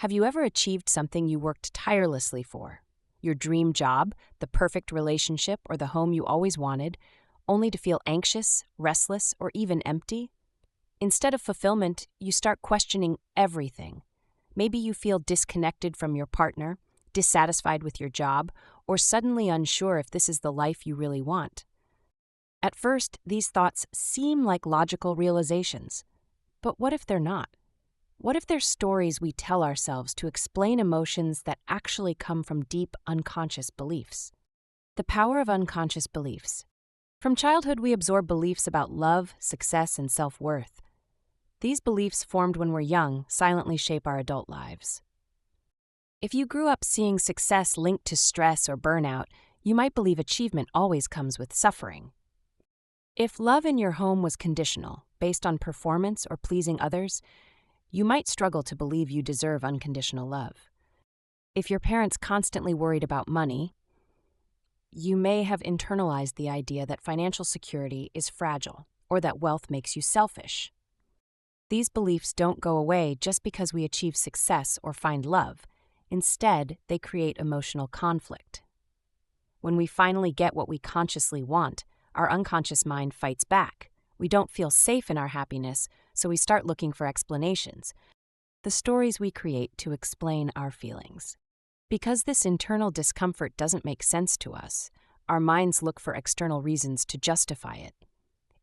Have you ever achieved something you worked tirelessly for? Your dream job, the perfect relationship, or the home you always wanted, only to feel anxious, restless, or even empty? Instead of fulfillment, you start questioning everything. Maybe you feel disconnected from your partner, dissatisfied with your job, or suddenly unsure if this is the life you really want. At first, these thoughts seem like logical realizations. But what if they're not? What if they're stories we tell ourselves to explain emotions that actually come from deep unconscious beliefs? The power of unconscious beliefs. From childhood, we absorb beliefs about love, success, and self-worth. These beliefs, formed when we're young, silently shape our adult lives. If you grew up seeing success linked to stress or burnout, you might believe achievement always comes with suffering. If love in your home was conditional, based on performance or pleasing others, you might struggle to believe you deserve unconditional love. If your parents constantly worried about money, you may have internalized the idea that financial security is fragile or that wealth makes you selfish. These beliefs don't go away just because we achieve success or find love. Instead, they create emotional conflict. When we finally get what we consciously want, our unconscious mind fights back. We don't feel safe in our happiness, so we start looking for explanations, the stories we create to explain our feelings. Because this internal discomfort doesn't make sense to us, our minds look for external reasons to justify it.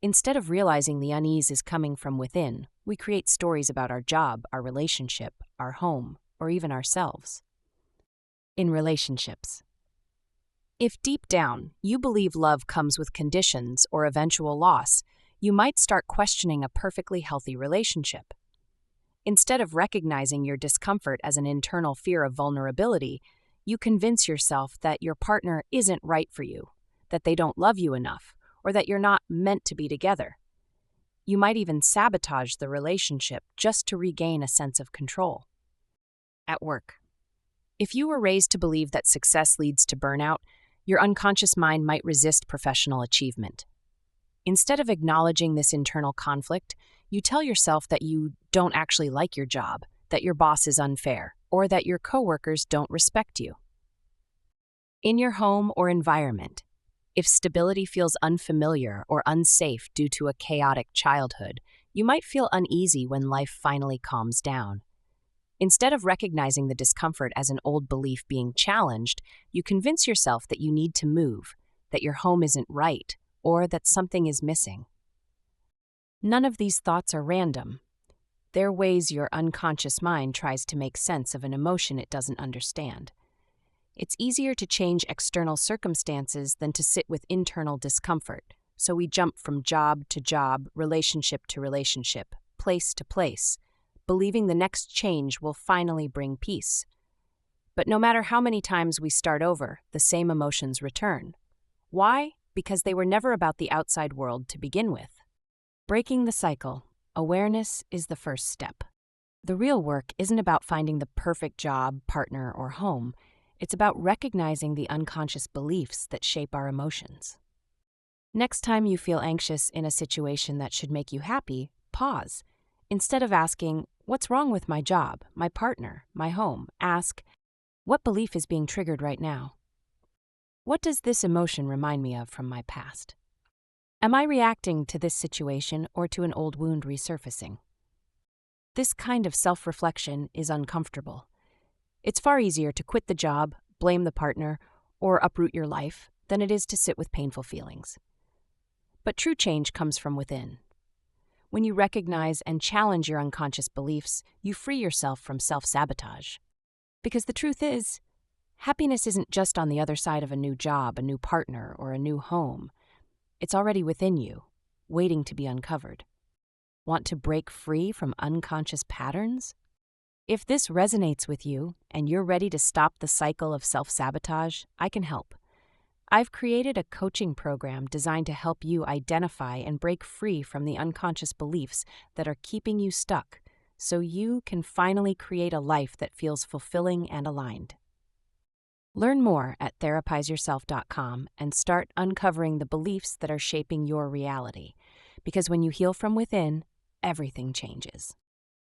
Instead of realizing the unease is coming from within, we create stories about our job, our relationship, our home, or even ourselves. In relationships. If deep down you believe love comes with conditions or eventual loss, you might start questioning a perfectly healthy relationship. Instead of recognizing your discomfort as an internal fear of vulnerability, you convince yourself that your partner isn't right for you, that they don't love you enough, or that you're not meant to be together. You might even sabotage the relationship just to regain a sense of control. At work. If you were raised to believe that success leads to burnout, your unconscious mind might resist professional achievement. Instead of acknowledging this internal conflict, you tell yourself that you don't actually like your job, that your boss is unfair, or that your coworkers don't respect you. In your home or environment, if stability feels unfamiliar or unsafe due to a chaotic childhood, you might feel uneasy when life finally calms down. Instead of recognizing the discomfort as an old belief being challenged, you convince yourself that you need to move, that your home isn't right, or that something is missing. None of these thoughts are random. They're ways your unconscious mind tries to make sense of an emotion it doesn't understand. It's easier to change external circumstances than to sit with internal discomfort, so we jump from job to job, relationship to relationship, place to place, believing the next change will finally bring peace. But no matter how many times we start over, the same emotions return. Why? Because they were never about the outside world to begin with. Breaking the cycle, awareness is the first step. The real work isn't about finding the perfect job, partner, or home. It's about recognizing the unconscious beliefs that shape our emotions. Next time you feel anxious in a situation that should make you happy, pause. Instead of asking, "What's wrong with my job, my partner, my home?" ask, "What belief is being triggered right now? What does this emotion remind me of from my past? Am I reacting to this situation or to an old wound resurfacing?" This kind of self-reflection is uncomfortable. It's far easier to quit the job, blame the partner, or uproot your life than it is to sit with painful feelings. But true change comes from within. When you recognize and challenge your unconscious beliefs, you free yourself from self-sabotage. Because the truth is, happiness isn't just on the other side of a new job, a new partner, or a new home. It's already within you, waiting to be uncovered. Want to break free from unconscious patterns? If this resonates with you and you're ready to stop the cycle of self-sabotage, I can help. I've created a coaching program designed to help you identify and break free from the unconscious beliefs that are keeping you stuck, so you can finally create a life that feels fulfilling and aligned. Learn more at therapizeyourself.com and start uncovering the beliefs that are shaping your reality. Because when you heal from within, everything changes.